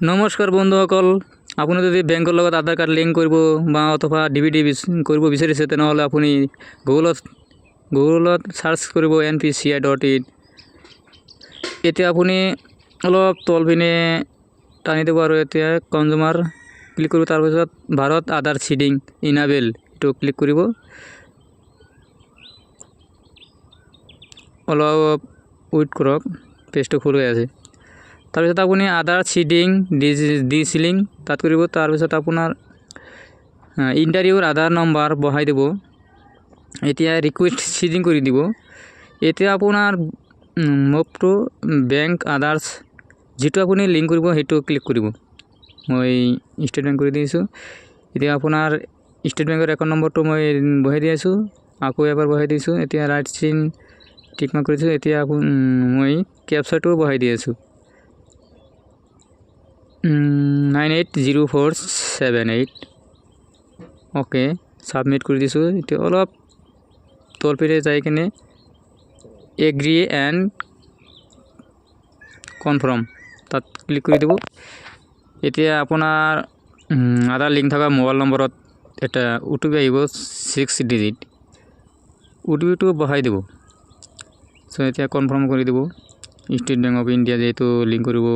নমস্কাৰ বন্ধুসকল, আপুনি যদি বেংকৰ লগত আধাৰ কাৰ্ড লিংক কৰিব বা অথবা ডিভিডি কৰিব বিচাৰিছে তেনেহ'লে আপুনি গুগলত চাৰ্চ কৰিব npci.in। এতিয়া আপুনি অলপ তল পিনে টানি দিব আৰু এতিয়া কনজিউমাৰ ক্লিক কৰিব, তাৰপিছত ভাৰত আধাৰ সিডিং ইনাবেল এইটো ক্লিক কৰিব। অলপ ৱেইট কৰক, পেজটো ফুল হৈ আছে। তাৰপিছত আপুনি আধাৰ সিডিং ডিচিলিং তাত কৰিব। তাৰপিছত আপোনাৰ ইণ্টাৰভিউৰ আধাৰ নম্বৰ বহাই দিব। এতিয়া ৰিকুৱেষ্ট সিডিং কৰি দিব। এতিয়া আপোনাৰ মুভ টু বেংক আধাৰ্ছ যিটো আপুনি লিংক কৰিব সেইটো ক্লিক কৰিব। মই ষ্টেট বেংক কৰি দিছোঁ। এতিয়া আপোনাৰ ষ্টেট বেংকৰ একাউণ্ট নম্বৰটো মই বহাই দি আছোঁ, আকৌ এবাৰ বহাই দিছোঁ। এতিয়া ৰাইট চিন টিক মাৰ্ক কৰিছোঁ। এতিয়া মই কেপচাটো বহাই দি আছোঁ 980478। অ'কে, ছাবমিট কৰি দিছোঁ। এতিয়া অলপ তল পিনে যাই কিনে এগ্ৰি এণ্ড কনফাৰ্ম তাত ক্লিক কৰি দিব। এতিয়া আপোনাৰ আধাৰ লিংক থকা মোবাইল নম্বৰত এটা OTP আহিব 6 ডিজিট। OTPটো বহাই দিব। চ' এতিয়া কনফাৰ্ম কৰি দিব। ষ্টেট বেংক অফ ইণ্ডিয়া যেহেতু লিংক কৰিব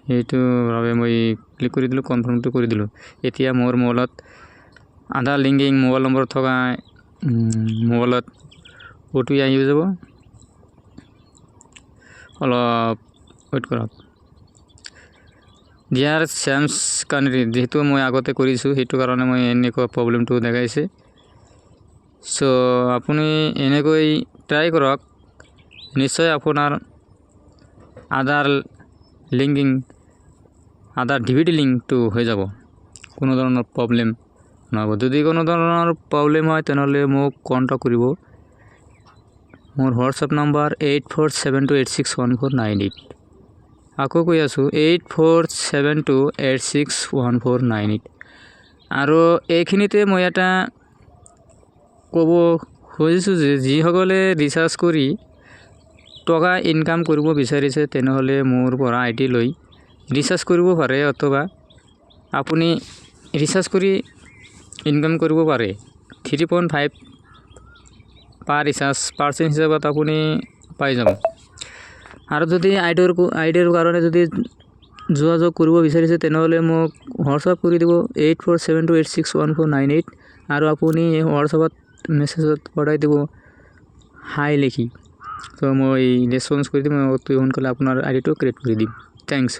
সেইটো বাবে মই ক্লিক কৰি দিলোঁ, কনফাৰ্মটো কৰি দিলোঁ। এতিয়া মোৰ মোবাইলত আধাৰ লিংকিং মোবাইল নম্বৰ থকা মোবাইলত OTP আহি যাব। অলপ ৱেইট কৰক। ডিয়াৰ চেমছ কাণ্ট্ৰি যেহেতু মই আগতে কৰিছোঁ সেইটো কাৰণে মই এনেকুৱা প্ৰব্লেমটো দেখাইছে। চ' আপুনি এনেকৈ ট্ৰাই কৰক, নিশ্চয় আপোনাৰ আধাৰ লিংকিং আধাৰ ডিভিডি লিংকটো হৈ যাব, কোনো ধৰণৰ প্ৰব্লেম নহ'ব। যদি কোনো ধৰণৰ প্ৰব্লেম হয় তেনেহ'লে মোক কণ্টেক্ট কৰিব। মোৰ হোৱাটছএপ নম্বৰ 8472861498। আকৌ কৈ আছোঁ 8472861498। আৰু এইখিনিতে মই এটা ক'ব খুজিছোঁ যে যিসকলে ৰিচাৰ্জ কৰি টকা ইনকাম কৰিব বিচাৰিছে তেনেহ'লে মোৰ পৰা ID লৈ ৰিচাৰ্জ কৰিব পাৰে, অথবা আপুনি ৰিচাৰ্জ কৰি ইনকাম কৰিব পাৰে। 3.5 পাৰ ৰিচাৰ্জ পাৰ্চেণ্ট হিচাপত আপুনি পাই যাব। আৰু যদি আইডিৰ কাৰণে যদি যোগাযোগ কৰিব বিচাৰিছে তেনেহ'লে মোক হোৱাটছআপ কৰি দিব 8472861498। আৰু আপুনি হোৱাটছআপত মেছেজত পঠাই দিব হাই লিখি। ত' মই ৰেছপন্স কৰি দিম, মই অতি সোনকালে আপোনাৰ আইডিটো ক্ৰিয়েট কৰি দিম। থেংকছ।